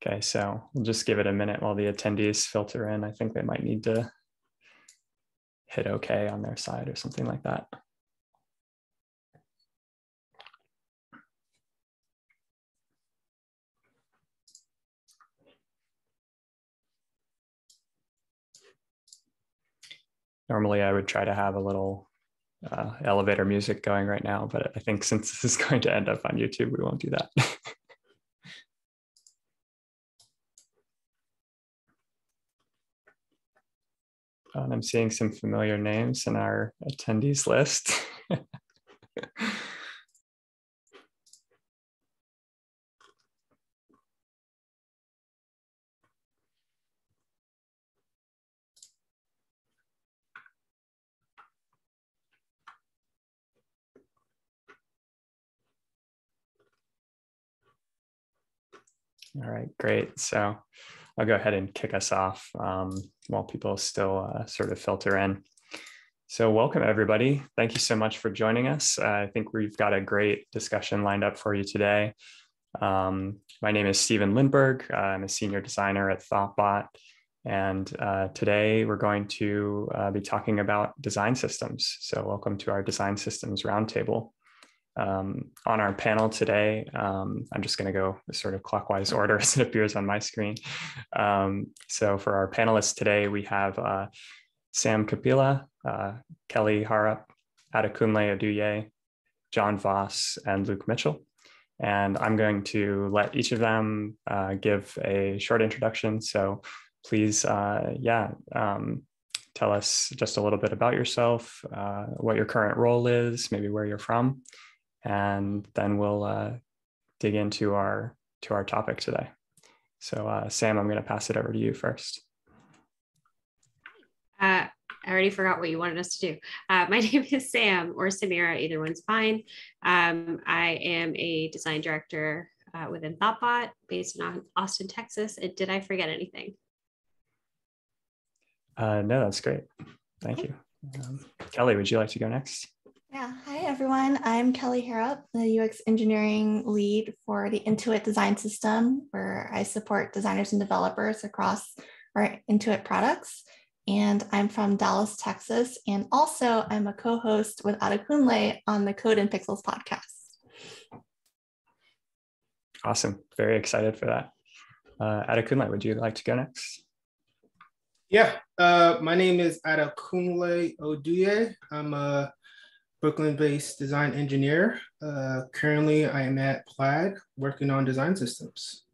Okay, so we'll just give it a minute while the attendees filter in. I think they might need to hit OK on their side or something like that. Normally, I would try to have a little elevator music going right now, but I think since this is going to end up on YouTube, we won't do that. And I'm seeing some familiar names in our attendees list. All right, great. So I'll go ahead and kick us off while people still sort of filter in. So welcome, everybody. Thank you so much for joining us. I think we've got a great discussion lined up for you today. My name is Stephen Lindberg. I'm a senior designer at thoughtbot. And today we're going to be talking about design systems. So welcome to our Design Systems Roundtable. On our panel today, I'm just going to go sort of clockwise order as it appears on my screen. So for our panelists today, we have Sam Kapila, Kelly Harrop, Adekunle Aduye, John Voss, and Luke Mitchell. And I'm going to let each of them give a short introduction. So please, tell us just a little bit about yourself, what your current role is, maybe where you're from, and then we'll dig into our topic today. So Sam, I'm going to pass it over to you first. I already forgot what you wanted us to do. My name is Sam, or Samira, either one's fine. I am a design director within thoughtbot based in Austin, Texas. Did I forget anything? No, that's great. Thank you. Kelly, would you like to go next? Yeah, hi everyone. I'm Kelly Harrop, the UX engineering lead for the Intuit design system, where I support designers and developers across our Intuit products. And I'm from Dallas, Texas. And also I'm a co-host with Adekunle on the Code and Pixels podcast. Awesome. Very excited for that. Adekunle, would you like to go next? Yeah, my name is Adekunle Aduye. I'm a Brooklyn-based design engineer. Currently, I am at Plaid working on design systems,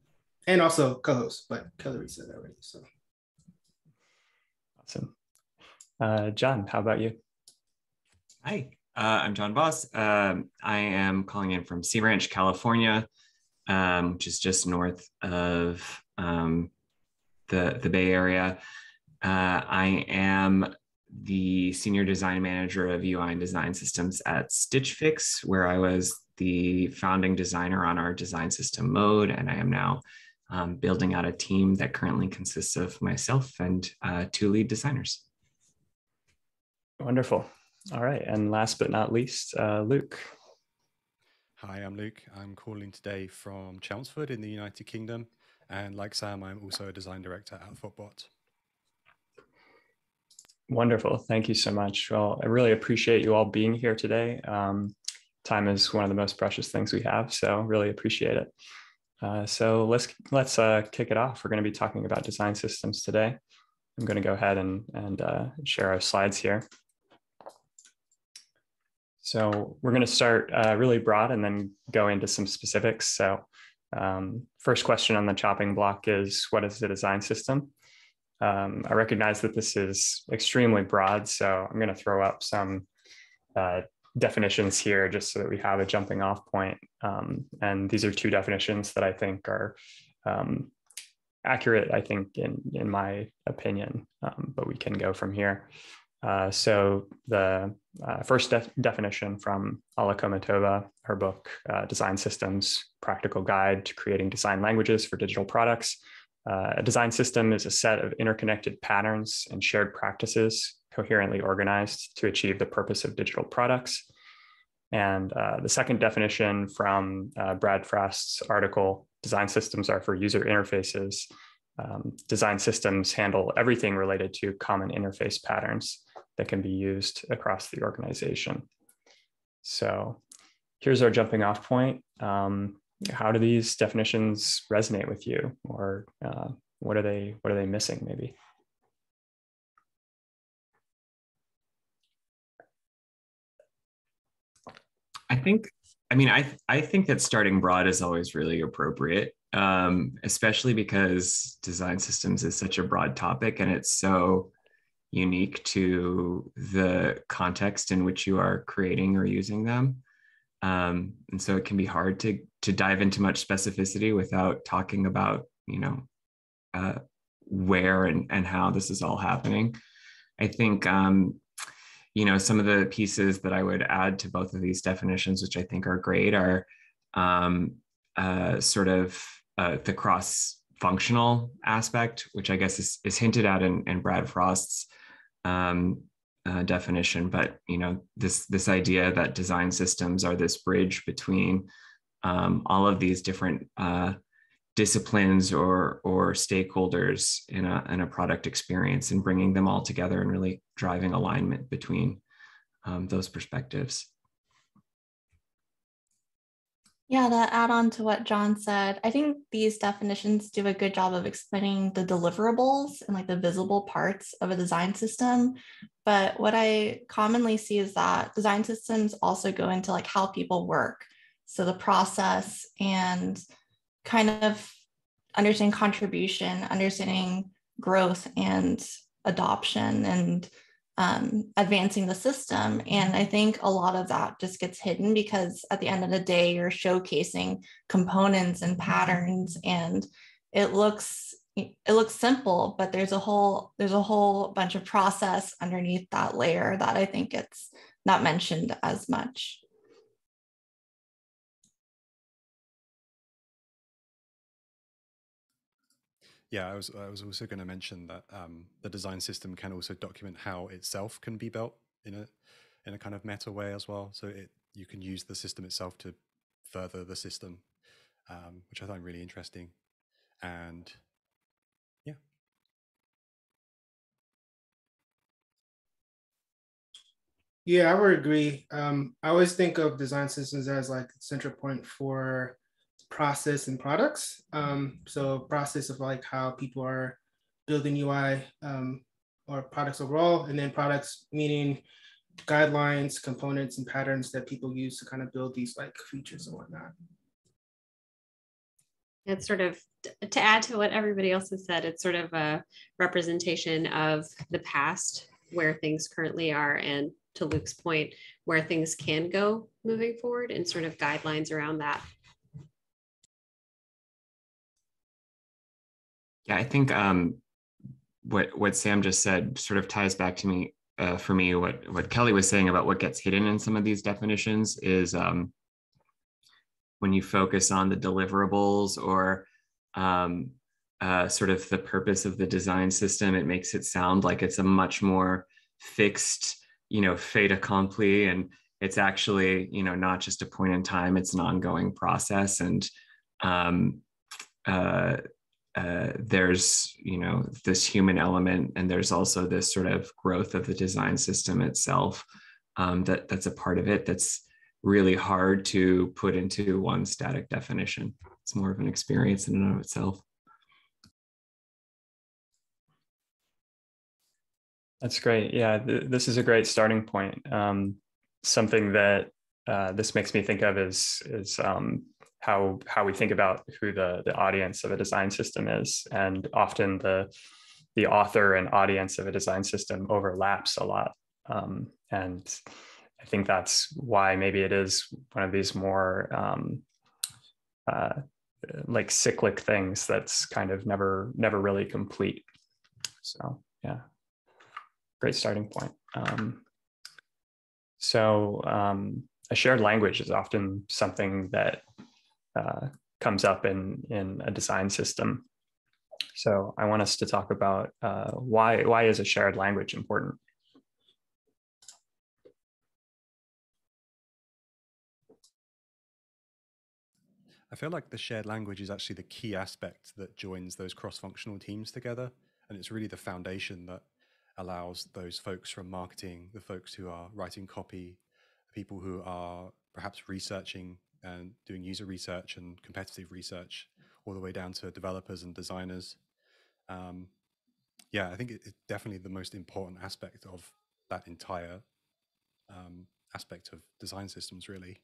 and also co-host, but Kelly said that already. So, awesome. John, how about you? Hi, I'm John Voss. I am calling in from Sea Ranch, California, which is just north of the Bay Area. I am the senior design manager of UI and design systems at Stitch Fix, where I was the founding designer on our design system mode. And I am now building out a team that currently consists of myself and 2 lead designers. Wonderful. All right. And last but not least, Luke. Hi, I'm Luke. I'm calling today from Chelmsford in the United Kingdom. And like Sam, I'm also a design director at thoughtbot. Wonderful. Thank you so much. Well, I really appreciate you all being here today. Time is one of the most precious things we have, so really appreciate it. So let's kick it off. We're going to be talking about design systems today. I'm going to go ahead and share our slides here. So we're going to start really broad and then go into some specifics. So first question on the chopping block is, what is a design system? I recognize that this is extremely broad, so I'm going to throw up some definitions here just so that we have a jumping off point. And these are 2 definitions that I think are accurate, I think, in my opinion, but we can go from here. So the first definition from Alla Komatova, her book, Design Systems, Practical Guide to Creating Design Languages for Digital Products. A design system is a set of interconnected patterns and shared practices coherently organized to achieve the purpose of digital products. And the second definition from Brad Frost's article, design systems are for user interfaces. Design systems handle everything related to common interface patterns that can be used across the organization. So here's our jumping off point. How do these definitions resonate with you, or what are they missing maybe? I think that starting broad is always really appropriate, especially because design systems is such a broad topic and it's so unique to the context in which you are creating or using them. And so it can be hard to dive into much specificity without talking about, where and how this is all happening. I think, some of the pieces that I would add to both of these definitions, which I think are great, are the cross-functional aspect, which I guess is hinted at in Brad Frost's definition. But this idea that design systems are this bridge between all of these different disciplines or stakeholders in a product experience, and bringing them all together and really driving alignment between those perspectives. Yeah, to add on to what John said, I think these definitions do a good job of explaining the deliverables and like the visible parts of a design system. But what I commonly see is that design systems also go into like how people work. So the process and kind of understanding contribution, understanding growth and adoption, and advancing the system. And I think a lot of that just gets hidden because at the end of the day, you're showcasing components and patterns, and it looks simple, but there's a whole bunch of process underneath that layer that I think it's not mentioned as much. Yeah, I was also going to mention that the design system can also document how itself can be built in a kind of meta way as well. So you can use the system itself to further the system, which I find really interesting. And yeah. Yeah, I would agree. I always think of design systems as like a central point for process and products. So process of like how people are building UI or products overall, and then products meaning guidelines, components, and patterns that people use to kind of build these like features and whatnot. It's sort of, to add to what everybody else has said, it's sort of a representation of the past, where things currently are, and to Luke's point, where things can go moving forward, and sort of guidelines around that. Yeah, I think what Sam just said sort of ties back to me, for me, what Kelly was saying about what gets hidden in some of these definitions is when you focus on the deliverables or sort of the purpose of the design system, it makes it sound like it's a much more fixed, fait accompli, and it's actually, not just a point in time, it's an ongoing process. And there's, this human element, and there's also this sort of growth of the design system itself that's a part of it that's really hard to put into one static definition. It's more of an experience in and of itself. That's great. Yeah, this is a great starting point. Something that this makes me think of is how we think about who the audience of a design system is, and often the author and audience of a design system overlaps a lot, and I think that's why maybe it is one of these more like cyclic things that's kind of never really complete. So yeah, great starting point. A shared language is often something that comes up in a design system. So I want us to talk about why is a shared language important? I feel like the shared language is actually the key aspect that joins those cross-functional teams together. And it's really the foundation that allows those folks from marketing, the folks who are writing copy, the people who are perhaps researching and doing user research and competitive research, all the way down to developers and designers. Yeah, I think it's definitely the most important aspect of that entire aspect of design systems, really.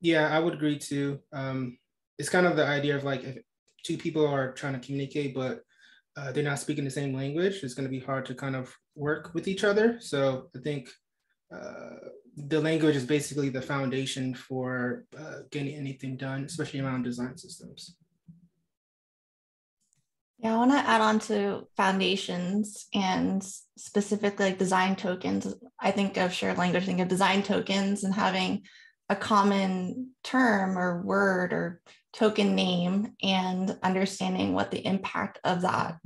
Yeah, I would agree too. It's kind of the idea of like if two people are trying to communicate, but they're not speaking the same language, it's going to be hard to kind of work with each other. So I think the language is basically the foundation for getting anything done, especially around design systems. Yeah, I want to add on to foundations and specifically like design tokens. I think of shared language, think of design tokens and having a common term or word or token name and understanding what the impact of that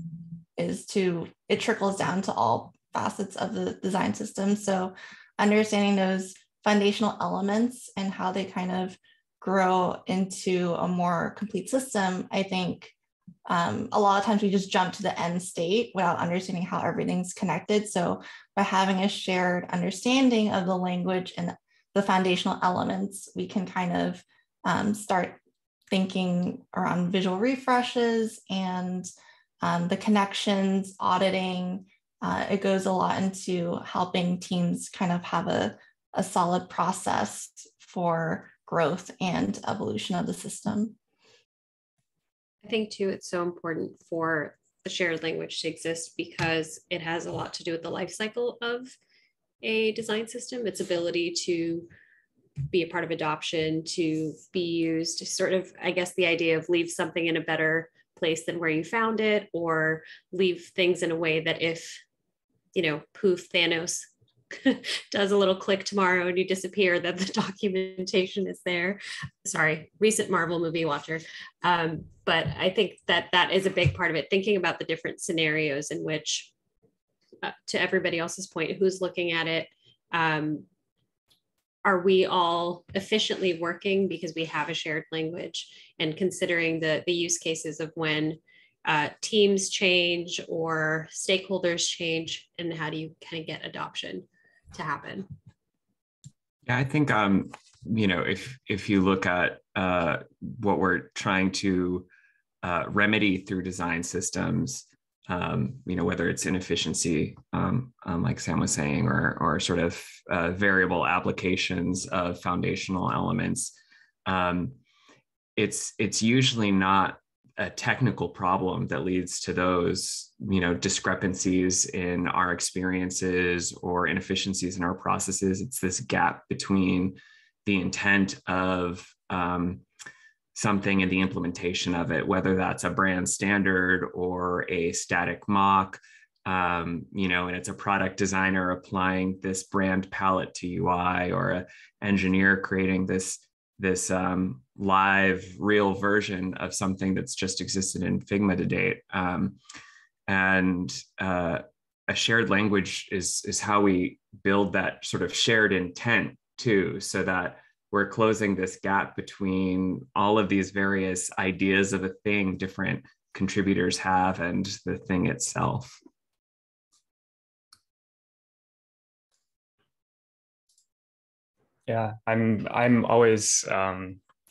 is to, it trickles down to all facets of the design system. So understanding those foundational elements and how they kind of grow into a more complete system, I think a lot of times we just jump to the end state without understanding how everything's connected. So by having a shared understanding of the language and the foundational elements, we can kind of start thinking around visual refreshes and the connections, auditing. It goes a lot into helping teams kind of have a solid process for growth and evolution of the system. I think too, it's so important for the shared language to exist because it has a lot to do with the life cycle of a design system, its ability to be a part of adoption, to be used, to sort of, I guess the idea of leave something in a better place than where you found it, or leave things in a way that if, you know, poof, Thanos does a little click tomorrow and you disappear, that the documentation is there. Sorry, recent Marvel movie watcher. But I think that that is a big part of it, thinking about the different scenarios in which, to everybody else's point, who's looking at it, are we all efficiently working because we have a shared language, and considering the use cases of when teams change or stakeholders change, and how do you kind of get adoption to happen? Yeah, I think you know, if you look at what we're trying to remedy through design systems, you know, whether it's inefficiency, like Sam was saying, or sort of variable applications of foundational elements, it's usually not a technical problem that leads to those, you know, discrepancies in our experiences or inefficiencies in our processes. It's this gap between the intent of something and the implementation of it, whether that's a brand standard or a static mock, you know, and it's a product designer applying this brand palette to UI, or an engineer creating this live real version of something that's just existed in Figma to date. And a shared language is how we build that sort of shared intent too, so that we're closing this gap between all of these various ideas of a thing different contributors have and the thing itself. Yeah, I'm always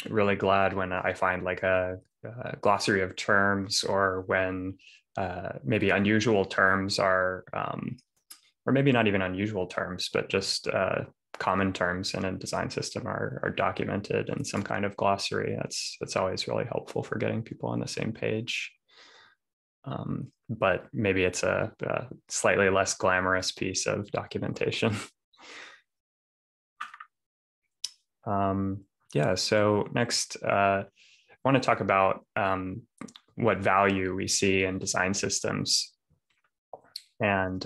really glad when I find like a glossary of terms, or when maybe unusual terms are, or maybe not even unusual terms, but just common terms in a design system are documented in some kind of glossary. That's always really helpful for getting people on the same page. But maybe it's a slightly less glamorous piece of documentation. Yeah, so next, I want to talk about what value we see in design systems. And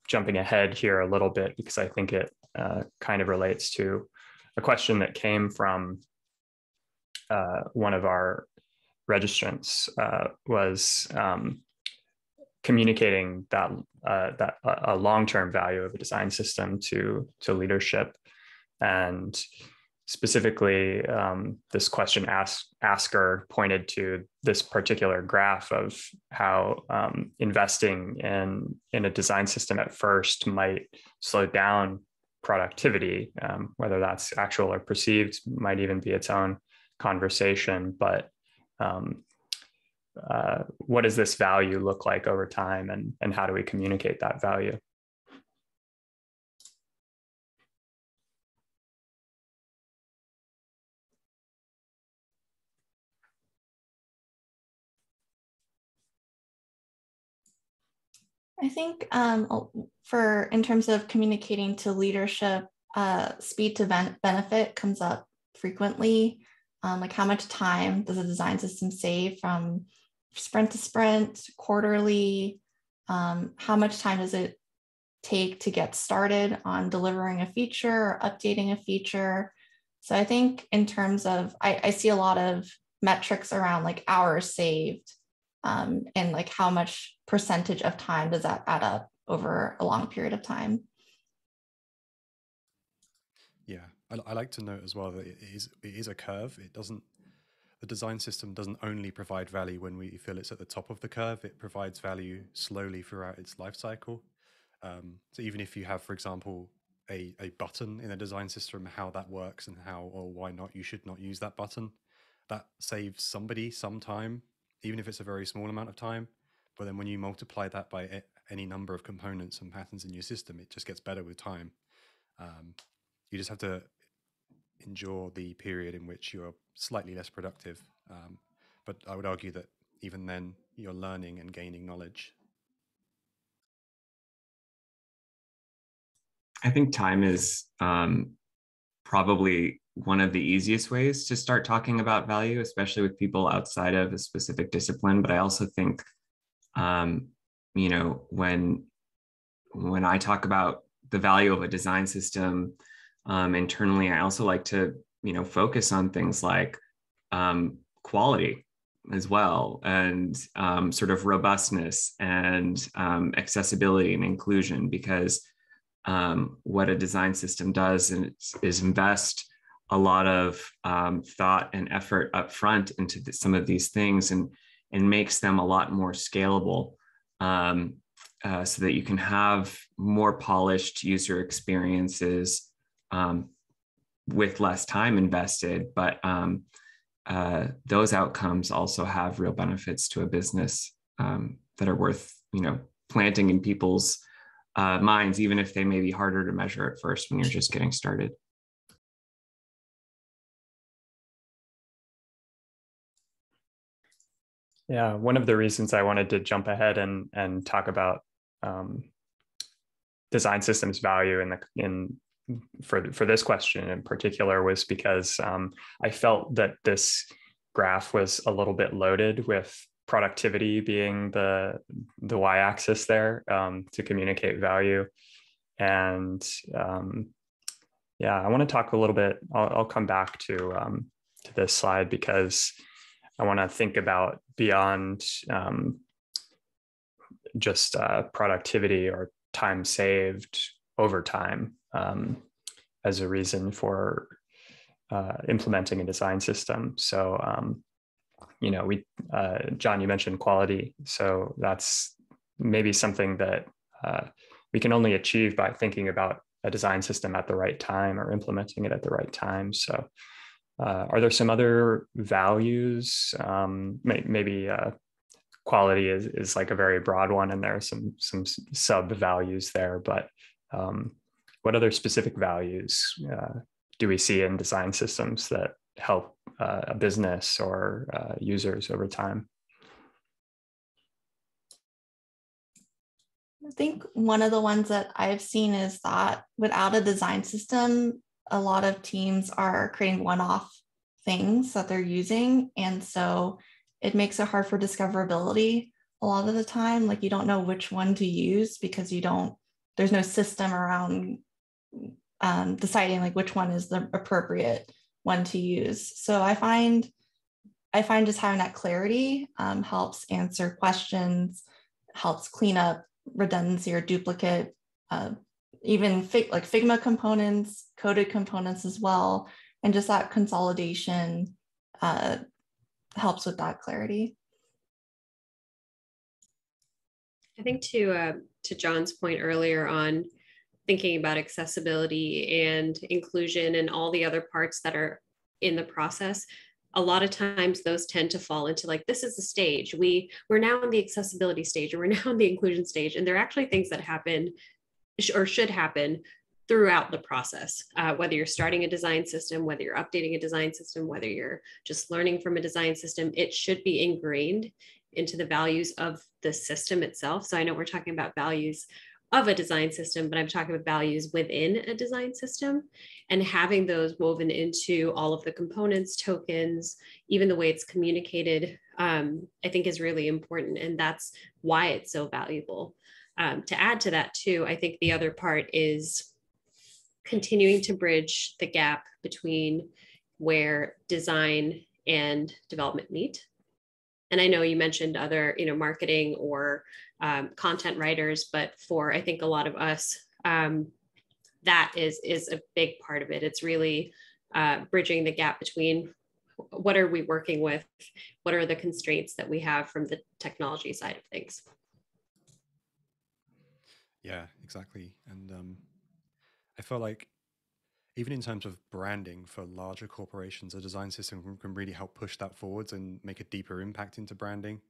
jumping ahead here a little bit, because I think it kind of relates to a question that came from one of our registrants, was communicating that a long-term value of a design system to leadership. And specifically, this question asker pointed to this particular graph of how investing in a design system at first might slow down productivity, whether that's actual or perceived, might even be its own conversation. But what does this value look like over time, and how do we communicate that value? I think in terms of communicating to leadership, speed to benefit comes up frequently. Like how much time does a design system save from sprint to sprint, quarterly? How much time does it take to get started on delivering a feature or updating a feature? So I think in terms of, I see a lot of metrics around like hours saved, and like how much percentage of time does that add up over a long period of time? Yeah, I like to note as well that it is a curve. The design system doesn't only provide value when we feel it's at the top of the curve. It provides value slowly throughout its life cycle. So even if you have, for example, a button in a design system, how that works and how or why not you should not use that button, that saves somebody some time, even if it's a very small amount of time. But then when you multiply that by any number of components and patterns in your system, it just gets better with time. You just have to endure the period in which you're slightly less productive. But I would argue that even then you're learning and gaining knowledge. I think time is probably one of the easiest ways to start talking about value, especially with people outside of a specific discipline. But I also think, you know, when I talk about the value of a design system internally, I also like to, you know, focus on things like quality as well, and sort of robustness and accessibility and inclusion, because what a design system does is invest a lot of thought and effort up front into some of these things, and makes them a lot more scalable, so that you can have more polished user experiences with less time invested. But those outcomes also have real benefits to a business that are worth, you know, planting in people's minds, even if they may be harder to measure at first when you're just getting started. Yeah, one of the reasons I wanted to jump ahead and talk about design systems value for this question in particular was because I felt that this graph was a little bit loaded, with productivity being the y-axis there to communicate value. And yeah, I want to talk a little bit. I'll come back to this slide because I want to think about beyond just productivity or time saved over time as a reason for implementing a design system. So, you know, John, you mentioned quality. So that's maybe something that we can only achieve by thinking about a design system at the right time or implementing it at the right time. So are there some other values? Maybe quality is like a very broad one, and there are some sub values there, but what other specific values do we see in design systems that help a business or users over time? I think one of the ones that I've seen is that without a design system, a lot of teams are creating one-off things that they're using. And so it makes it hard for discoverability a lot of the time. Like you don't know which one to use because there's no system around deciding like which one is the appropriate one to use. So I find just having that clarity helps answer questions helps clean up redundancy or duplicate, even Figma components, coded components as well. And just that consolidation helps with that clarity. I think to John's point earlier on thinking about accessibility and inclusion and all the other parts that are in the process, a lot of times those tend to fall into like, this is the stage. We're now in the accessibility stage, or we're now in the inclusion stage. And they're actually things that happen or should happen throughout the process, whether you're starting a design system, whether you're updating a design system, whether you're just learning from a design system, it should be ingrained into the values of the system itself. So I know we're talking about values of a design system, but I'm talking about values within a design system, and having those woven into all of the components, tokens, even the way it's communicated, I think is really important. And that's why it's so valuable. To add to that too, I think the other part is continuing to bridge the gap between where design and development meet. And I know you mentioned other, marketing or content writers, but for I think a lot of us, that is a big part of it. It's really bridging the gap between what are we working with, what are the constraints that we have from the technology side of things. Yeah, exactly. And I feel like even in terms of branding for larger corporations, a design system can really help push that forwards and make a deeper impact into branding.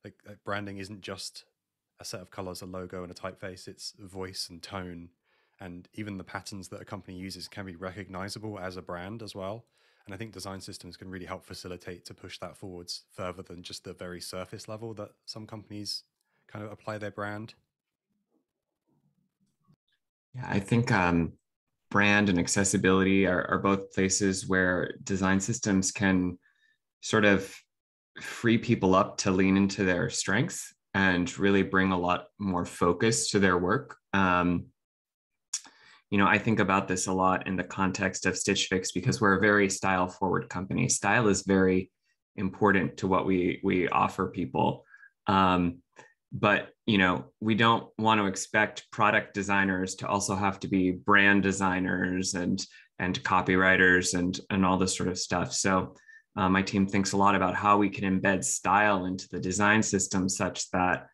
Like branding isn't just a set of colors, a logo, and a typeface. It's voice and tone, and even the patterns that a company uses can be recognizable as a brand as well. And I think design systems can really help facilitate to push that forwards further than just the very surface level that some companies kind of apply their brand. Yeah, I think brand and accessibility are both places where design systems can sort of free people up to lean into their strengths and really bring a lot more focus to their work. I think about this a lot in the context of Stitch Fix because we're a very style forward company. Style is very important to what we offer people. But we don't want to expect product designers to also have to be brand designers and copywriters and all this sort of stuff. So my team thinks a lot about how we can embed style into the design system such that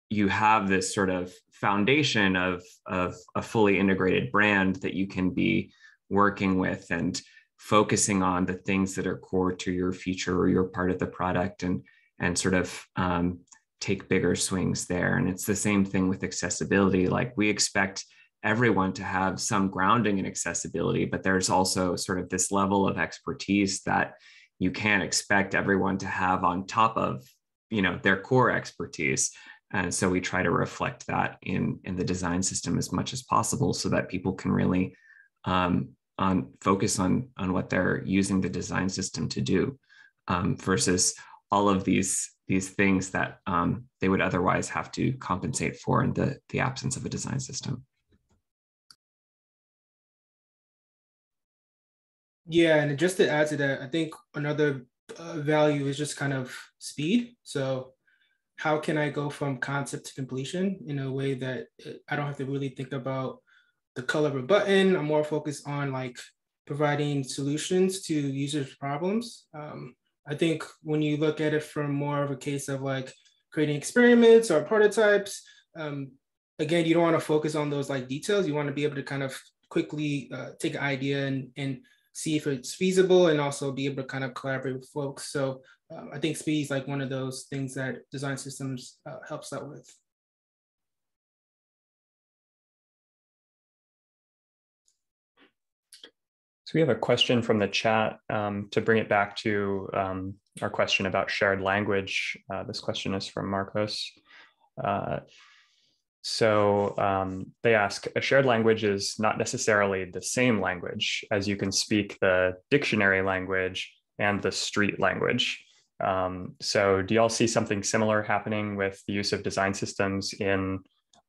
you have this sort of foundation of a fully integrated brand that you can be working with and focusing on the things that are core to your feature or your part of the product and sort of take bigger swings there. And it's the same thing with accessibility. Like we expect everyone to have some grounding in accessibility, but there's also sort of this level of expertise that you can't expect everyone to have on top of, their core expertise. And so we try to reflect that in the design system as much as possible so that people can really focus on what they're using the design system to do versus all of these things that they would otherwise have to compensate for in the absence of a design system. Yeah, and just to add to that, I think another value is just kind of speed. So how can I go from concept to completion in a way that I don't have to really think about the color of a button? I'm more focused on like providing solutions to users' problems. I think when you look at it from more of a case of like creating experiments or prototypes, again, you don't want to focus on those like details. You want to be able to kind of quickly take an idea and see if it's feasible and also be able to kind of collaborate with folks. So I think speed is like one of those things that design systems helps out with. So we have a question from the chat to bring it back to our question about shared language. This question is from Marcos. So they ask, a shared language is not necessarily the same language as you can speak the dictionary language and the street language. So do y'all see something similar happening with the use of design systems in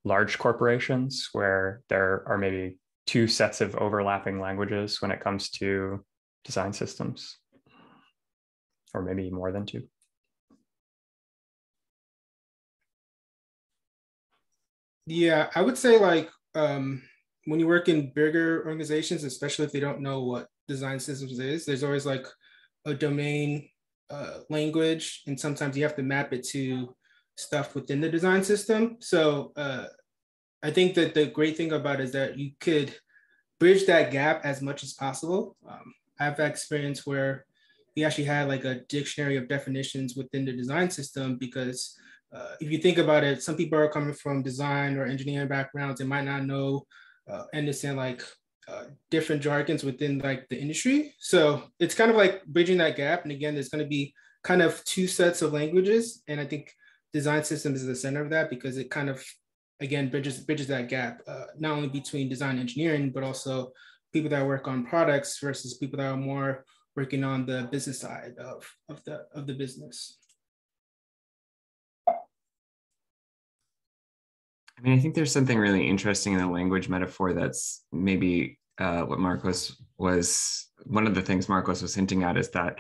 large corporations where there are maybe two sets of overlapping languages when it comes to design systems? Or maybe more than two? Yeah, I would say like when you work in bigger organizations, especially if they don't know what design systems is, there's always like a domain language, and sometimes you have to map it to stuff within the design system. So I think that the great thing about it is that you could bridge that gap as much as possible. I've had experience where we actually had like a dictionary of definitions within the design system because if you think about it, some people are coming from design or engineering backgrounds and might not know, understand like different jargons within like the industry. So it's kind of like bridging that gap. And again, there's going to be kind of two sets of languages. And I think design systems is the center of that because it kind of, again, bridges that gap, not only between design engineering, but also people that work on products versus people that are more working on the business side of the business. I mean, I think there's something really interesting in the language metaphor that's maybe what Marcos was, one of the things Marcos was hinting at is that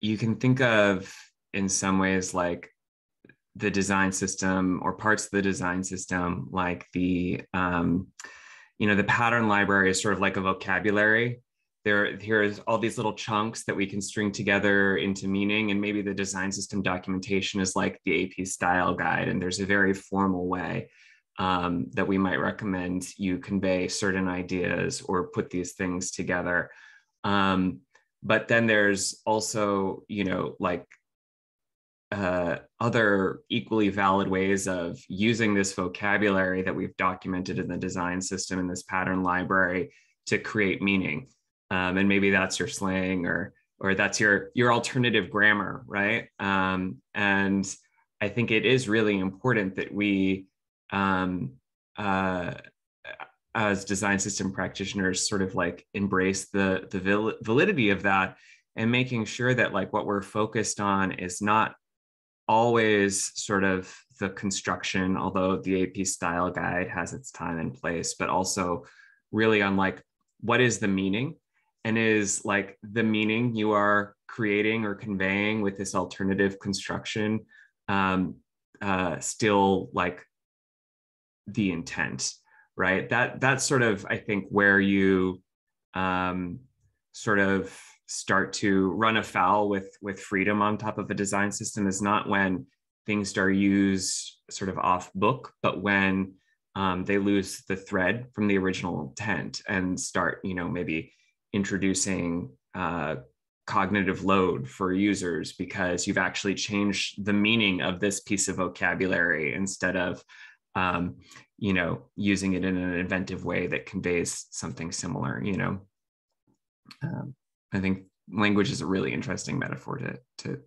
you can think of in some ways like the design system or parts of the design system, like the, the pattern library is sort of like a vocabulary. Here's all these little chunks that we can string together into meaning. And maybe the design system documentation is like the AP style guide. And there's a very formal way that we might recommend you convey certain ideas or put these things together. But then there's also, other equally valid ways of using this vocabulary that we've documented in the design system in this pattern library to create meaning. And maybe that's your slang or that's your alternative grammar, right? And I think it is really important that we, as design system practitioners, sort of like embrace the validity of that and making sure that like what we're focused on is not always sort of the construction, although the AP style guide has its time and place, but also really on like, what is the meaning? And is like the meaning you are creating or conveying with this alternative construction still like the intent, right? That's sort of, I think, where you sort of start to run afoul with freedom on top of a design system is not when things are used sort of off book, but when they lose the thread from the original intent and start, maybe introducing cognitive load for users because you've actually changed the meaning of this piece of vocabulary instead of, using it in an inventive way that conveys something similar, I think language is a really interesting metaphor to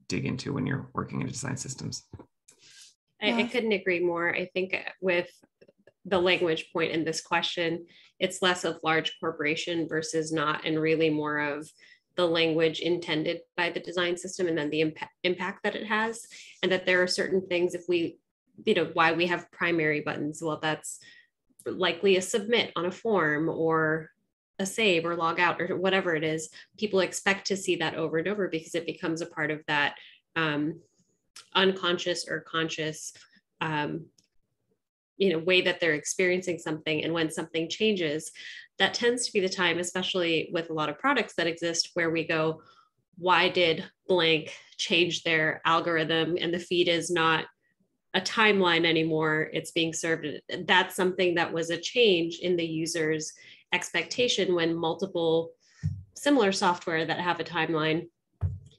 dig into when you're working in design systems. I couldn't agree more. I think with the language point in this question, it's less of large corporation versus not, and really more of the language intended by the design system and then the impact that it has. And that there are certain things, if we, why we have primary buttons, well, that's likely a submit on a form or a save or log out or whatever it is. People expect to see that over and over because it becomes a part of that unconscious or conscious way that they're experiencing something. And when something changes, that tends to be the time, especially with a lot of products that exist, where we go, why did blank change their algorithm and the feed is not a timeline anymore, it's being served. That's something that was a change in the user's expectation when multiple similar software that have a timeline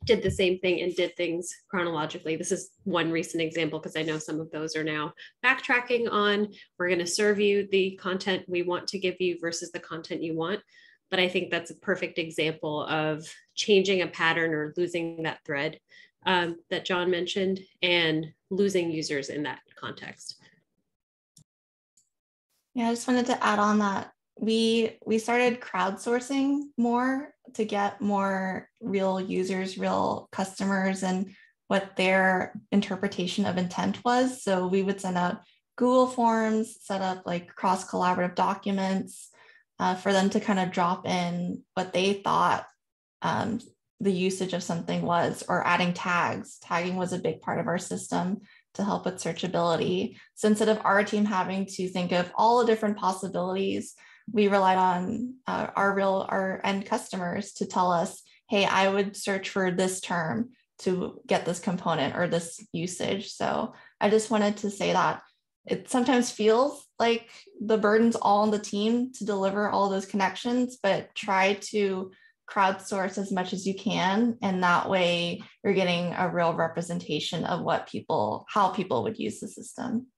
did the same thing and did things chronologically. This is one recent example because I know some of those are now backtracking on, we're going to serve you the content we want to give you versus the content you want. But I think that's a perfect example of changing a pattern or losing that thread that John mentioned and losing users in that context. Yeah, I just wanted to add on that we started crowdsourcing more to get more real users, real customers, and what their interpretation of intent was. So we would send out Google Forms, set up like cross-collaborative documents for them to kind of drop in what they thought the usage of something was, or adding tags. Tagging was a big part of our system. to help with searchability. So instead of our team having to think of all the different possibilities, we relied on our end customers to tell us, hey, I would search for this term to get this component or this usage. So I just wanted to say that it sometimes feels like the burden's all on the team to deliver all those connections, but try to crowdsource as much as you can. And that way you're getting a real representation of how people would use the system.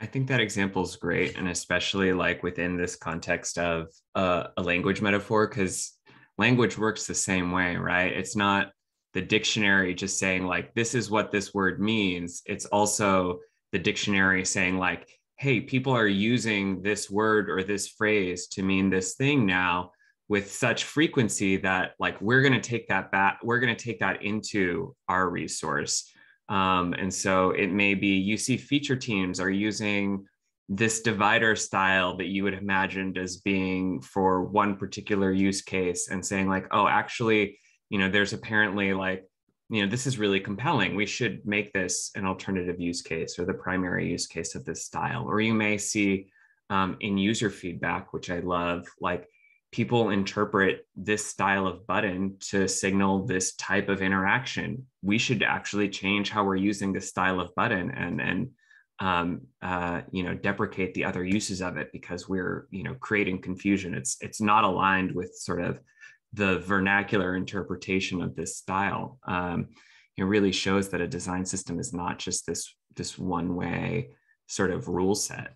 I think that example is great. And especially like within this context of a language metaphor, because language works the same way, right? It's not the dictionary just saying like, this is what this word means. It's also the dictionary saying like, hey, people are using this word or this phrase to mean this thing now with such frequency that like, we're going to take that back. We're going to take that into our resource. And so it may be, you see feature teams are using this divider style that you would have imagined as being for one particular use case and saying like, oh, actually, there's apparently like, this is really compelling. We should make this an alternative use case or the primary use case of this style. Or you may see in user feedback, which I love, like people interpret this style of button to signal this type of interaction. We should actually change how we're using this style of button and deprecate the other uses of it because we're, creating confusion. It's not aligned with sort of the vernacular interpretation of this style. It really shows that a design system is not just this one way sort of rule set.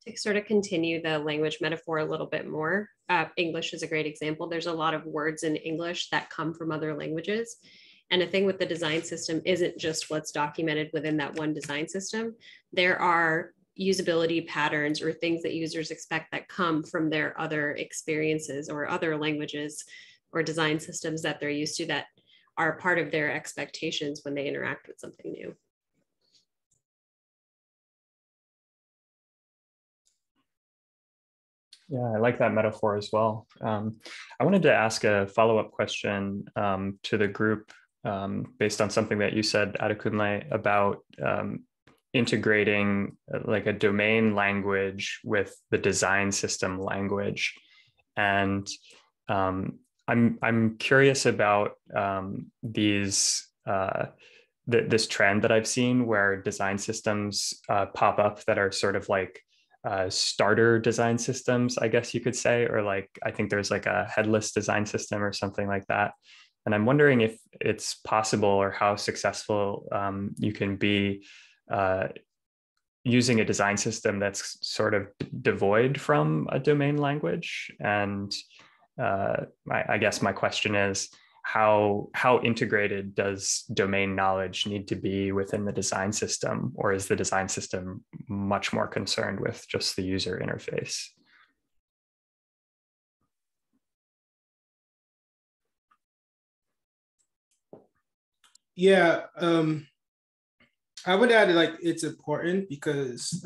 To sort of continue the language metaphor a little bit more, English is a great example. There's a lot of words in English that come from other languages. And the thing with the design system isn't just what's documented within that one design system. There are usability patterns or things that users expect that come from their other experiences or other languages or design systems that they're used to that are part of their expectations when they interact with something new. Yeah, I like that metaphor as well. I wanted to ask a follow-up question to the group based on something that you said, Adekunle, about integrating like a domain language with the design system language. And I'm curious about this trend that I've seen where design systems pop up that are sort of like starter design systems, I guess you could say, or like, I think there's like a headless design system or something like that. And I'm wondering if it's possible or how successful you can be using a design system that's sort of devoid from a domain language. And I guess my question is, how integrated does domain knowledge need to be within the design system? Or is the design system much more concerned with just the user interface? Yeah, I would add like it's important because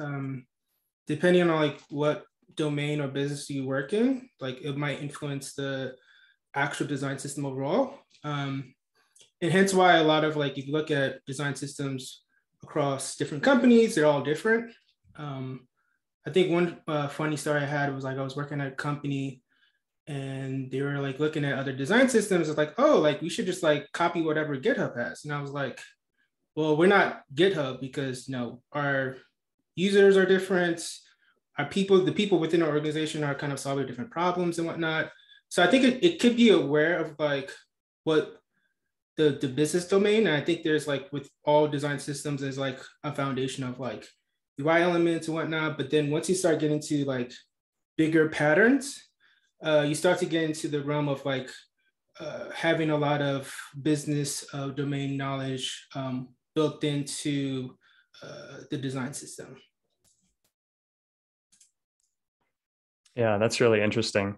depending on like what domain or business you work in, like it might influence the actual design system overall. And hence why a lot of like, if you look at design systems across different companies, they're all different. I think one funny story I had was like, I was working at a company and they were like looking at other design systems. It's like, oh, like we should just like copy whatever GitHub has. And I was like, well, we're not GitHub because our users are different. The people within our organization are kind of solving different problems and whatnot. So I think it could be aware of like what the business domain. And I think there's like with all design systems, there's like a foundation of like UI elements and whatnot. But then once you start getting to like bigger patterns, you start to get into the realm of like having a lot of business domain knowledge built into the design system. Yeah, that's really interesting.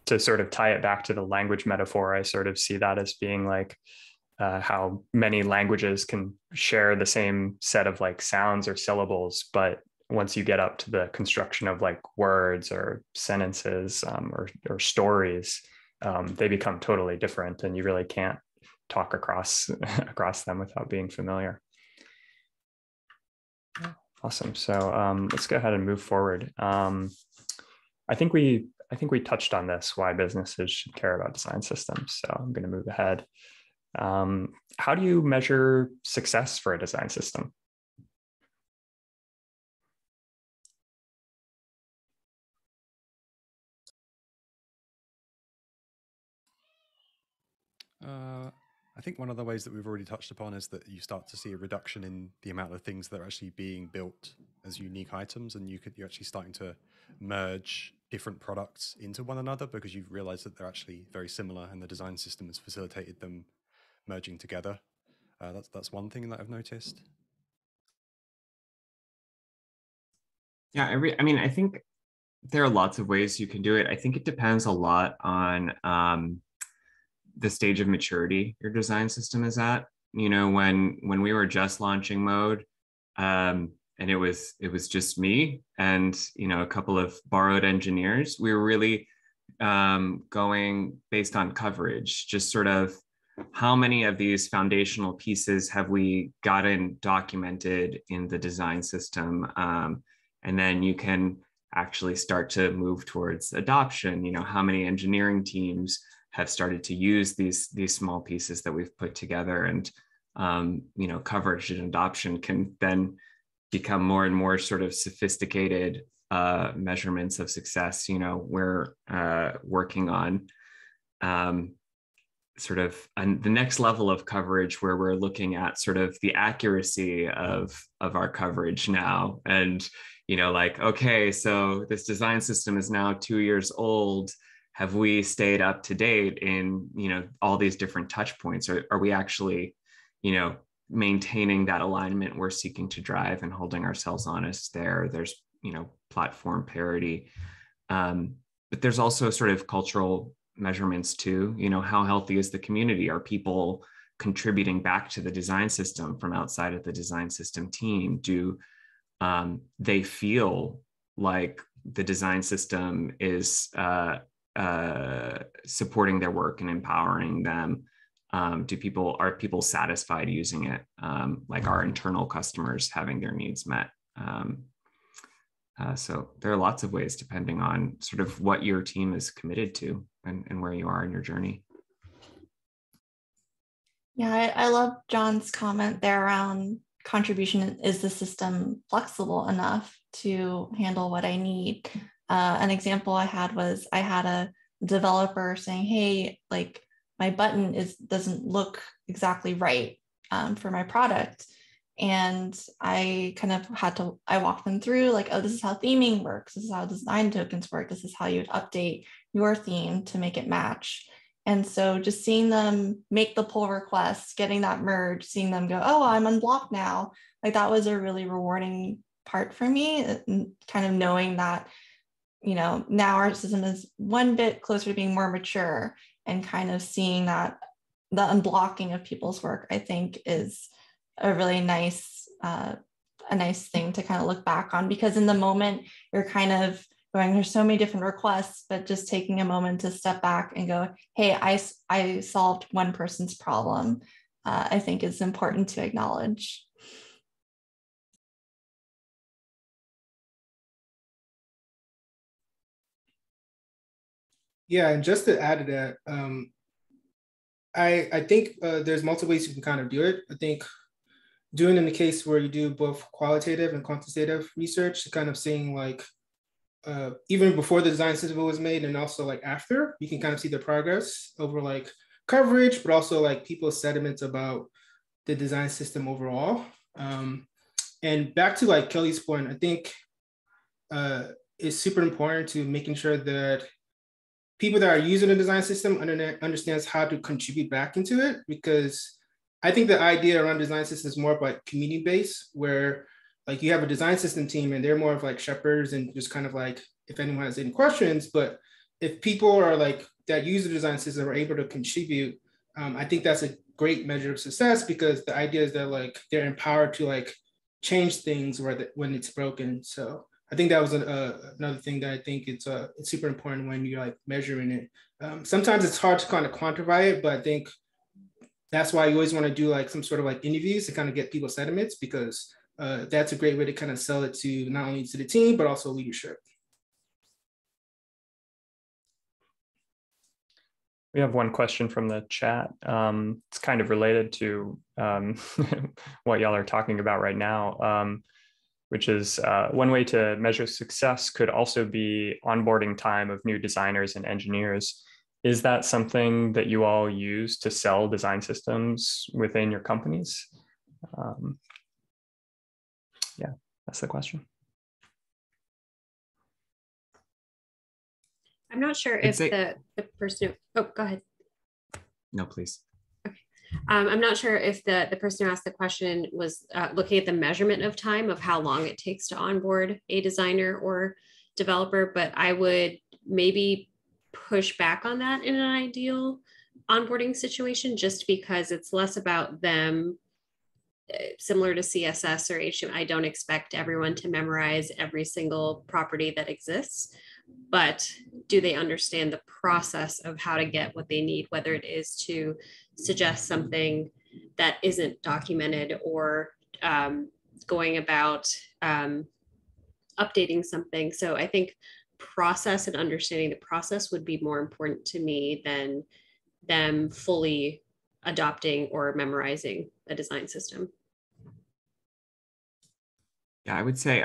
To sort of tie it back to the language metaphor, I sort of see that as being like how many languages can share the same set of like sounds or syllables, but once you get up to the construction of like words or sentences or stories, they become totally different, and you really can't talk across across them without being familiar. Awesome. So let's go ahead and move forward. I think we touched on this, why businesses should care about design systems. So I'm going to move ahead. How do you measure success for a design system? I think one of the ways that we've already touched upon is that you start to see a reduction in the amount of things that are actually being built as unique items, and you're actually starting to merge different products into one another because you've realized that they're actually very similar, and the design system has facilitated them merging together. That's one thing that I've noticed. Yeah, I mean, I think there are lots of ways you can do it. I think it depends a lot on the stage of maturity your design system is at. You know, when we were just launching mode, and it was just me and, you know, a couple of borrowed engineers, we were really going based on coverage, just sort of how many of these foundational pieces have we gotten documented in the design system, and then you can actually start to move towards adoption. You know, how many engineering teams have started to use these small pieces that we've put together, and you know, coverage and adoption can then become more and more sort of sophisticated measurements of success. You know, we're working on sort of the next level of coverage, where we're looking at sort of the accuracy of our coverage now. And, you know, like, okay, so this design system is now 2 years old. Have we stayed up to date in, you know, all these different touch points? Or are we actually, you know, maintaining that alignment we're seeking to drive and holding ourselves honest there? There's, you know, platform parity. But there's also sort of cultural measurements too. You know, how healthy is the community? Are people contributing back to the design system from outside of the design system team? Do they feel like the design system is supporting their work and empowering them? Are people satisfied using it? Like, our internal customers having their needs met? So there are lots of ways, depending on sort of what your team is committed to and where you are in your journey. Yeah, I love John's comment there around contribution. Is the system flexible enough to handle what I need? An example I had was I had a developer saying, hey, like, my button doesn't look exactly right for my product. And I kind of I walked them through, like, oh, this is how theming works. This is how design tokens work. This is how you would update your theme to make it match. And so just seeing them make the pull request, getting that merge, seeing them go, oh, I'm unblocked now. Like, that was a really rewarding part for me, kind of knowing that, you know, now our system is one bit closer to being more mature, and kind of seeing that the unblocking of people's work, I think, is a really nice thing to kind of look back on, because in the moment you're kind of going, there's so many different requests, but just taking a moment to step back and go, hey, I solved one person's problem, I think is important to acknowledge. Yeah, and just to add to that, I think there's multiple ways you can kind of do it. I think doing in the case where you do both qualitative and quantitative research, kind of seeing, like, even before the design system was made, and also like after, you can kind of see the progress over like coverage, but also like people's sentiments about the design system overall. And back to like Kelly's point, I think it's super important to making sure that people that are using the design system understands how to contribute back into it, because I think the idea around design systems is more of like community based, where like you have a design system team and they're more of like shepherds and just kind of like, if anyone has any questions. But if people are like that use the design system are able to contribute, I think that's a great measure of success, because the idea is that like they're empowered to like change things when it's broken. So I think that was another thing that I think it's super important when you're like measuring it. Sometimes it's hard to kind of quantify it, but I think that's why you always want to do like some sort of like interviews to kind of get people's sentiments, because that's a great way to kind of sell it to not only to the team, but also leadership. We have one question from the chat. It's kind of related to what y'all are talking about right now, which is one way to measure success could also be onboarding time of new designers and engineers. Is that something that you all use to sell design systems within your companies? Yeah, that's the question. I'm not sure if the person, oh, go ahead. No, please. Okay. I'm not sure if the person who asked the question was looking at the measurement of time of how long it takes to onboard a designer or developer, but I would maybe push back on that in an ideal onboarding situation, just because it's less about them. Similar to CSS or HTML, I don't expect everyone to memorize every single property that exists, but do they understand the process of how to get what they need, whether it is to suggest something that isn't documented or going about updating something. So I think process and understanding the process would be more important to me than them fully adopting or memorizing a design system. Yeah, I would say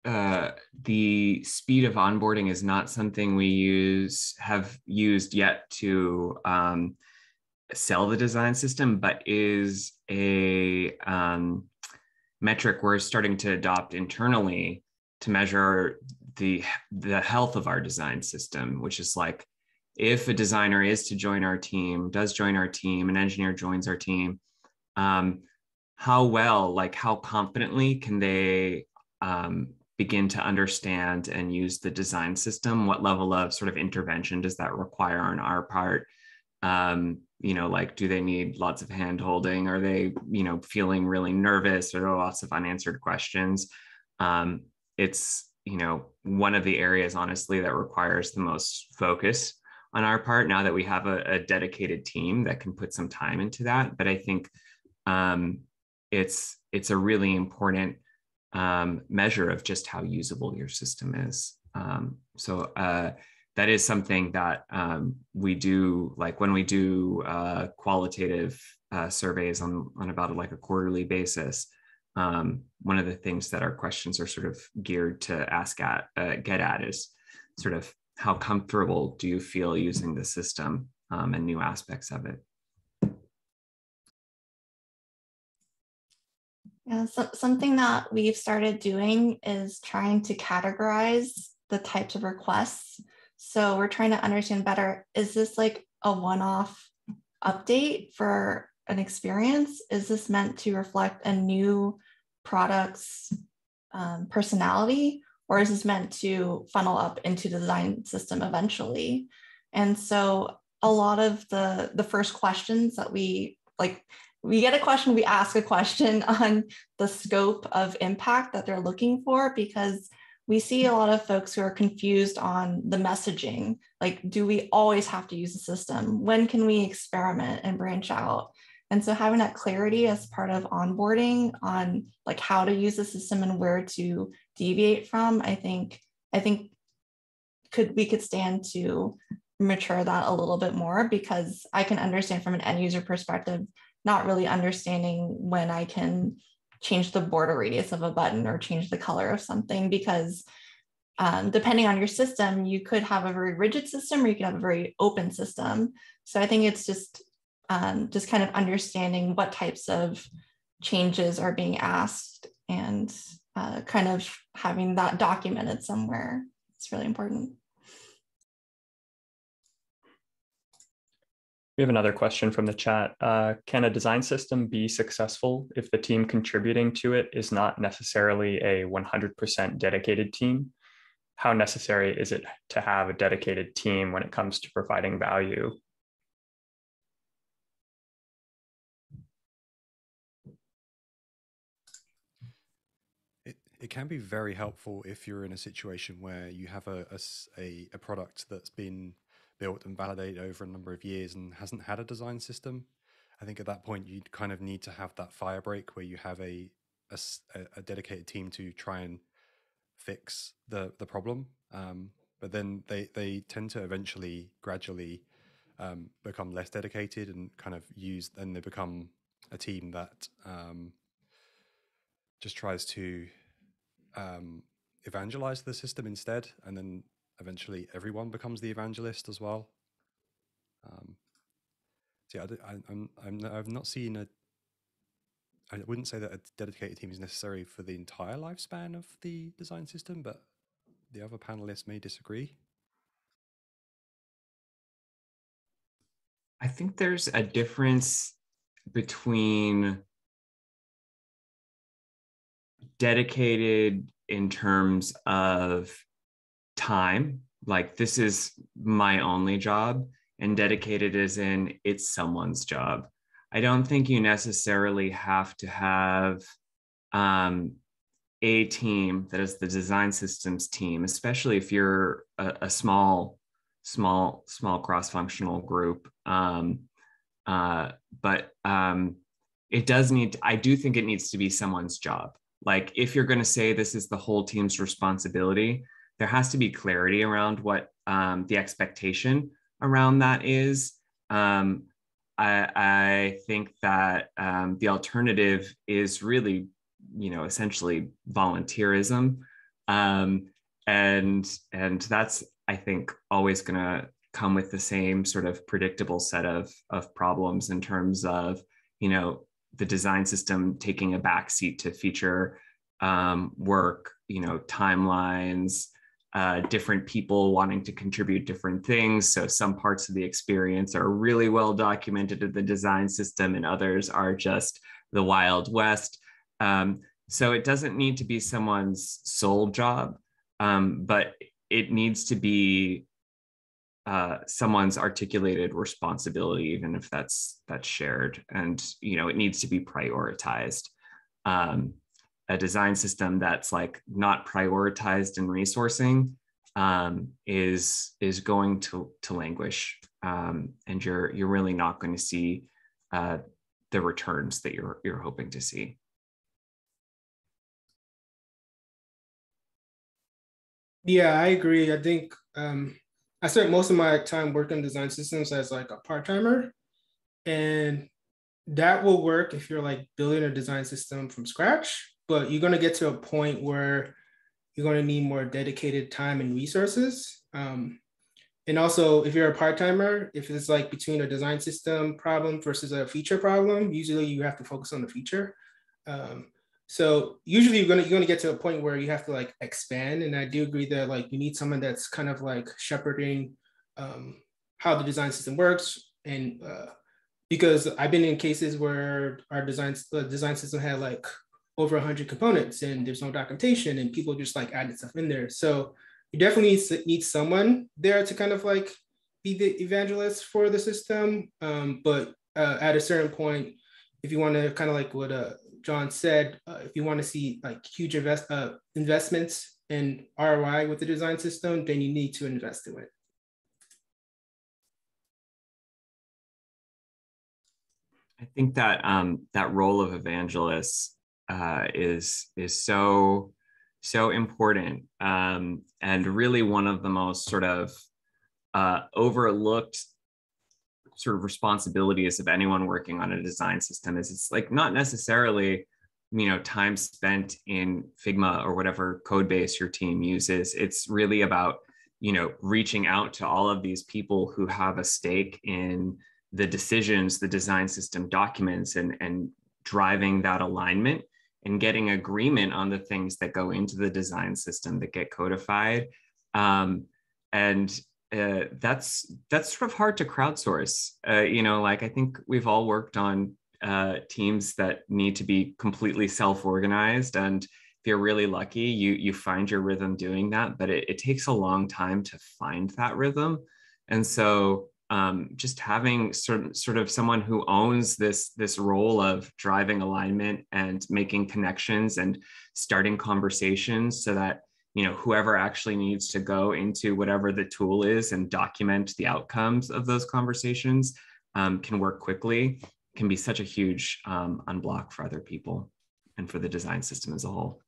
the speed of onboarding is not something we have used yet to sell the design system, but is a metric we're starting to adopt internally to measure the health of our design system, which is like, if a designer is to join our team, does join our team, an engineer joins our team, how well, like how confidently can they begin to understand and use the design system? What level of sort of intervention does that require on our part? You know, like, do they need lots of hand holding? Are they, you know, feeling really nervous? Are there lots of unanswered questions? It's, you know, one of the areas, honestly, that requires the most focus on our part now that we have a dedicated team that can put some time into that. But I think it's a really important measure of just how usable your system is. So that is something that we do, like when we do qualitative surveys on about like a quarterly basis. One of the things that our questions are sort of geared to get at is sort of, how comfortable do you feel using the system and new aspects of it? Yeah, so something that we've started doing is trying to categorize the types of requests. So we're trying to understand better, is this like a one-off update for an experience? Is this meant to reflect a new product's personality? Or is this meant to funnel up into the design system eventually? And so a lot of the first questions that we get a question, we ask a question on the scope of impact that they're looking for, because we see a lot of folks who are confused on the messaging. Like, do we always have to use the system? When can we experiment and branch out? And so having that clarity as part of onboarding on like how to use the system and where to deviate from, I think we could stand to mature that a little bit more, because I can understand from an end user perspective, not really understanding when I can change the border radius of a button or change the color of something, because depending on your system, you could have a very rigid system or you could have a very open system. So I think it's just kind of understanding what types of changes are being asked and kind of having that documented somewhere. It's really important. We have another question from the chat. Can a design system be successful if the team contributing to it is not necessarily a 100% dedicated team? How necessary is it to have a dedicated team when it comes to providing value? It can be very helpful if you're in a situation where you have a product that's been built and validated over a number of years and hasn't had a design system. I think at that point you kind of need to have that fire break where you have a dedicated team to try and fix the problem. But then they tend to eventually gradually become less dedicated and kind of then they become a team that just tries to evangelize the system instead, and then eventually everyone becomes the evangelist as well. So yeah, I've not seen I wouldn't say that a dedicated team is necessary for the entire lifespan of the design system, but the other panelists may disagree. I think there's a difference between dedicated in terms of time, like this is my only job, and dedicated as in it's someone's job. I don't think you necessarily have to have a team that is the design systems team, especially if you're a small cross-functional group. But it does need, I do think it needs to be someone's job. Like if you're going to say this is the whole team's responsibility, there has to be clarity around what the expectation around that is. I think that the alternative is really, essentially volunteerism. And that's, I think, always going to come with the same sort of predictable set of problems in terms of, the design system taking a backseat to feature work, timelines, different people wanting to contribute different things. So some parts of the experience are really well documented in the design system and others are just the Wild West. So it doesn't need to be someone's sole job, but it needs to be someone's articulated responsibility, even if that's shared, and it needs to be prioritized. A design system that's like not prioritized in resourcing is going to languish, and you're really not going to see the returns that you're hoping to see. Yeah, I agree. I think I spent most of my time working design systems as like a part-timer, and that will work if you're like building a design system from scratch, but you're going to get to a point where you're going to need more dedicated time and resources. And also, if you're a part-timer, if it's like between a design system problem versus a feature problem, usually you have to focus on the feature. So usually you're gonna get to a point where you have to like expand. And I do agree that like you need someone that's kind of like shepherding how the design system works. And because I've been in cases where the design system had like over 100 components and there's no documentation and people just like added stuff in there. So you definitely need someone there to kind of like be the evangelist for the system. But at a certain point, if you want to kind of like what John said, if you want to see like huge investments in ROI with the design system, then you need to invest in it. I think that that role of evangelist is so important, and really one of the most sort of overlooked sort of responsibilities of anyone working on a design system is it's like not necessarily time spent in Figma or whatever code base your team uses. It's really about reaching out to all of these people who have a stake in the decisions the design system documents, and driving that alignment and getting agreement on the things that go into the design system that get codified. That's sort of hard to crowdsource. Like I think we've all worked on teams that need to be completely self-organized, and if you're really lucky, you find your rhythm doing that, but it takes a long time to find that rhythm. And so just having sort of someone who owns this role of driving alignment and making connections and starting conversations so that whoever actually needs to go into whatever the tool is and document the outcomes of those conversations can work quickly can be such a huge unblock for other people and for the design system as a whole.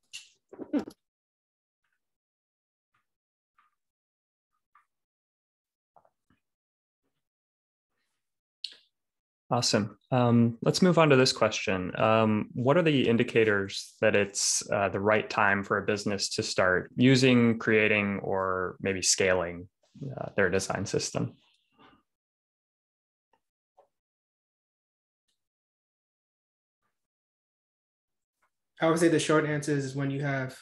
Awesome. Let's move on to this question. What are the indicators that it's the right time for a business to start using, creating, or maybe scaling their design system? I would say the short answer is when you have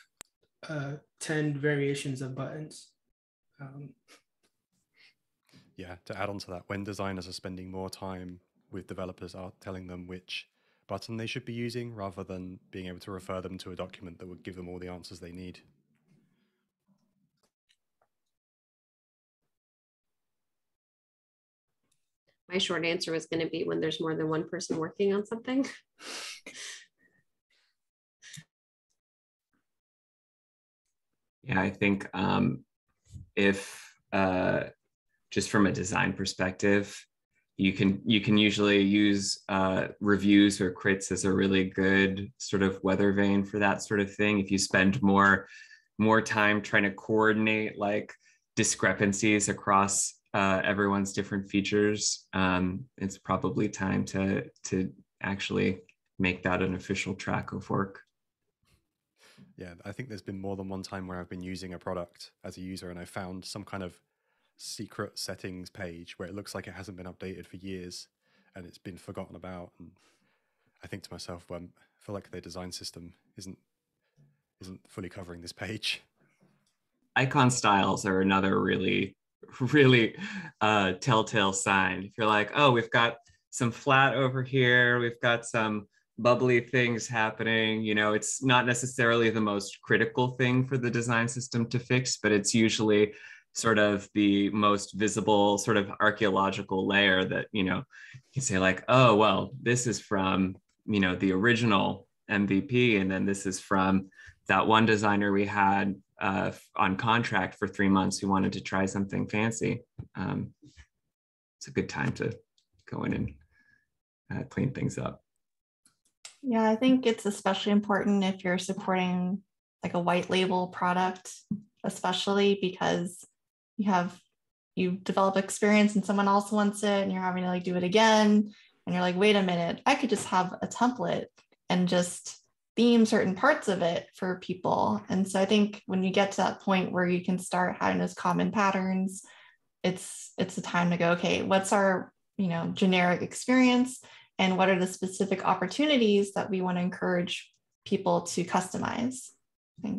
10 variations of buttons. Yeah, to add on to that, when designers are spending more time with developers are telling them which button they should be using rather than being able to refer them to a document that would give them all the answers they need. My short answer was going to be when there's more than one person working on something. Yeah, I think if just from a design perspective, you can usually use reviews or crits as a really good sort of weather vane for that sort of thing. If you spend more time trying to coordinate like discrepancies across everyone's different features, it's probably time to actually make that an official track of work. Yeah, I think there's been more than one time where I've been using a product as a user and I found some kind of secret settings page where it looks like it hasn't been updated for years and it's been forgotten about. And I think to myself, well, I feel like the design system isn't fully covering this page. Icon styles are another really telltale sign. If you're like, oh, we've got some flat over here, we've got some bubbly things happening, you know, it's not necessarily the most critical thing for the design system to fix, but it's usually sort of the most visible sort of archaeological layer that, you know, you can say like, oh, well, this is from, you know, the original MVP, and then this is from that one designer we had on contract for 3 months who wanted to try something fancy. It's a good time to go in and clean things up. Yeah, I think it's especially important if you're supporting like a white label product, especially because you develop experience and someone else wants it and you're having to like do it again. And you're like, wait a minute, I could just have a template and just theme certain parts of it for people. And so I think when you get to that point where you can start having those common patterns, it's the time to go, okay, what's our, you know, generic experience? And what are the specific opportunities that we want to encourage people to customize? I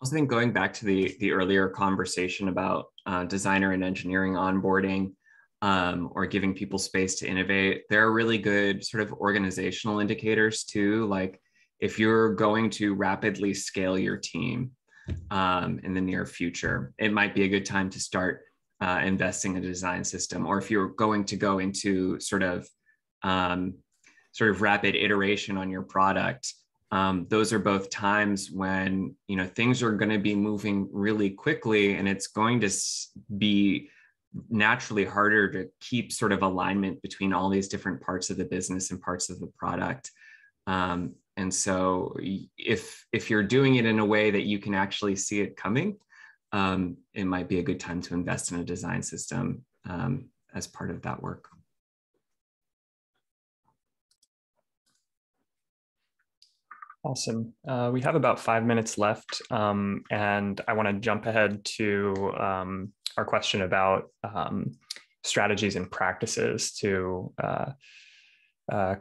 also think going back to the earlier conversation about designer and engineering onboarding or giving people space to innovate, there are really good sort of organizational indicators too. Like if you're going to rapidly scale your team in the near future, it might be a good time to start investing in a design system. Or if you're going to go into sort of rapid iteration on your product, those are both times when, you know, things are going to be moving really quickly, and it's going to be naturally harder to keep sort of alignment between all these different parts of the business and parts of the product. And so if you're doing it in a way that you can actually see it coming, it might be a good time to invest in a design system as part of that work. Awesome. We have about 5 minutes left, and I want to jump ahead to our question about strategies and practices to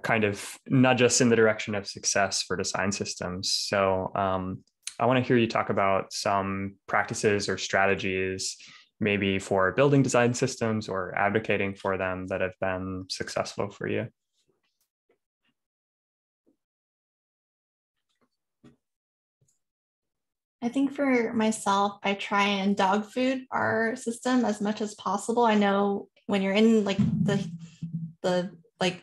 kind of nudge us in the direction of success for design systems. So I want to hear you talk about some practices or strategies, maybe for building design systems or advocating for them, that have been successful for you. I think for myself, I try and dog food our system as much as possible. I know when you're in like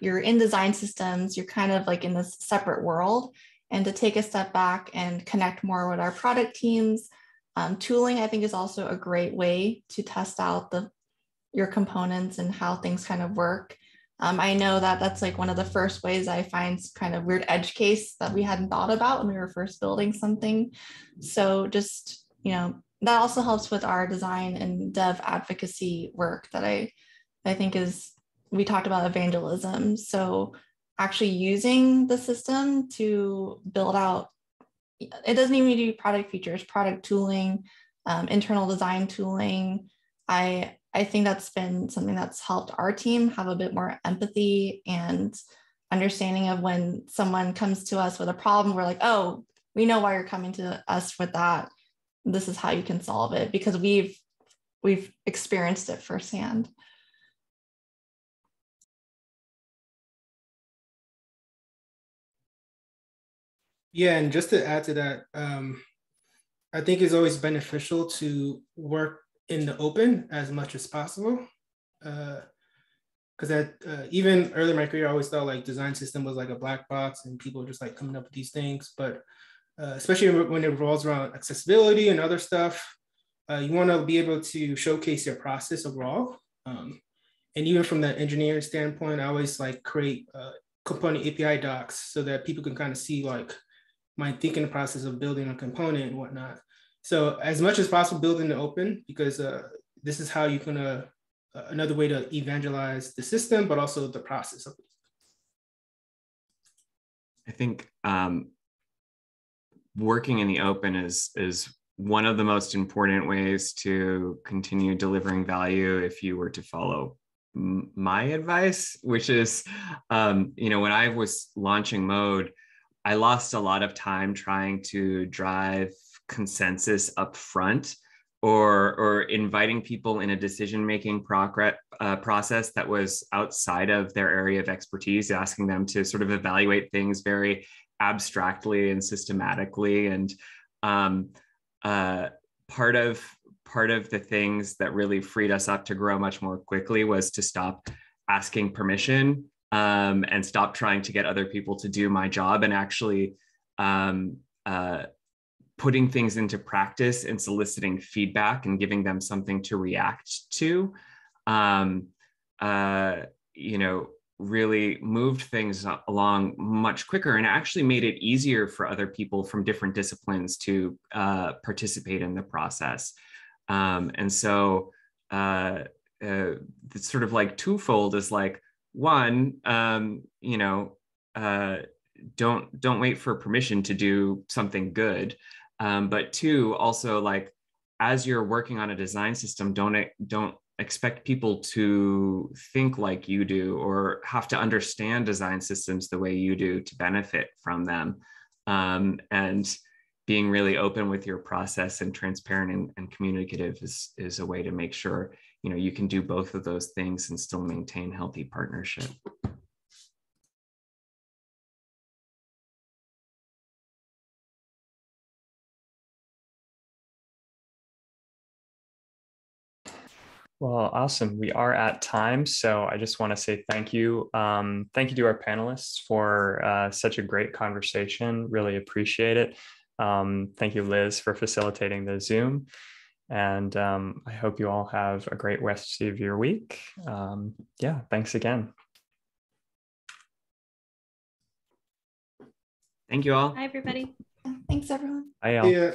you're in design systems, you're kind of like in this separate world. And to take a step back and connect more with our product teams, tooling, I think, is also a great way to test out your components and how things kind of work. I know that that's like one of the first ways I find kind of weird edge case that we hadn't thought about when we were first building something. So just, that also helps with our design and dev advocacy work that I think is, we talked about evangelism. So actually using the system to build out, it doesn't even need to be product features, product tooling, internal design tooling. I think that's been something that's helped our team have a bit more empathy and understanding of when someone comes to us with a problem, we're like, oh, we know why you're coming to us with that. This is how you can solve it, because we've experienced it firsthand. Yeah, and just to add to that, I think it's always beneficial to work in the open as much as possible. Because even early in my career, I always thought like design system was like a black box and people were just like coming up with these things. But especially when it revolves around accessibility and other stuff, you want to be able to showcase your process overall. And even from the engineering standpoint, I always like create component API docs so that people can kind of see like my thinking process of building a component and whatnot. So as much as possible, build in the open, because this is how you can, another way to evangelize the system, but also the process of it. I think working in the open is one of the most important ways to continue delivering value if you were to follow my advice, which is, when I was launching Mode, I lost a lot of time trying to drive consensus up front or inviting people in a decision-making process that was outside of their area of expertise, asking them to sort of evaluate things very abstractly and systematically. And part of the things that really freed us up to grow much more quickly was to stop asking permission and stop trying to get other people to do my job, and actually putting things into practice and soliciting feedback and giving them something to react to, really moved things along much quicker, and actually made it easier for other people from different disciplines to participate in the process. And so it's sort of like twofold, is like, one, don't wait for permission to do something good. But two, also, like, as you're working on a design system, don't expect people to think like you do or have to understand design systems the way you do to benefit from them. And being really open with your process and transparent and communicative is a way to make sure you can do both of those things and still maintain healthy partnership. Well, awesome. We are at time. So I just want to say thank you. Thank you to our panelists for such a great conversation. Really appreciate it. Thank you, Liz, for facilitating the Zoom. And I hope you all have a great rest of your week. Yeah, thanks again. Thank you all. Hi, everybody. Thanks, everyone. Bye, all. Yeah.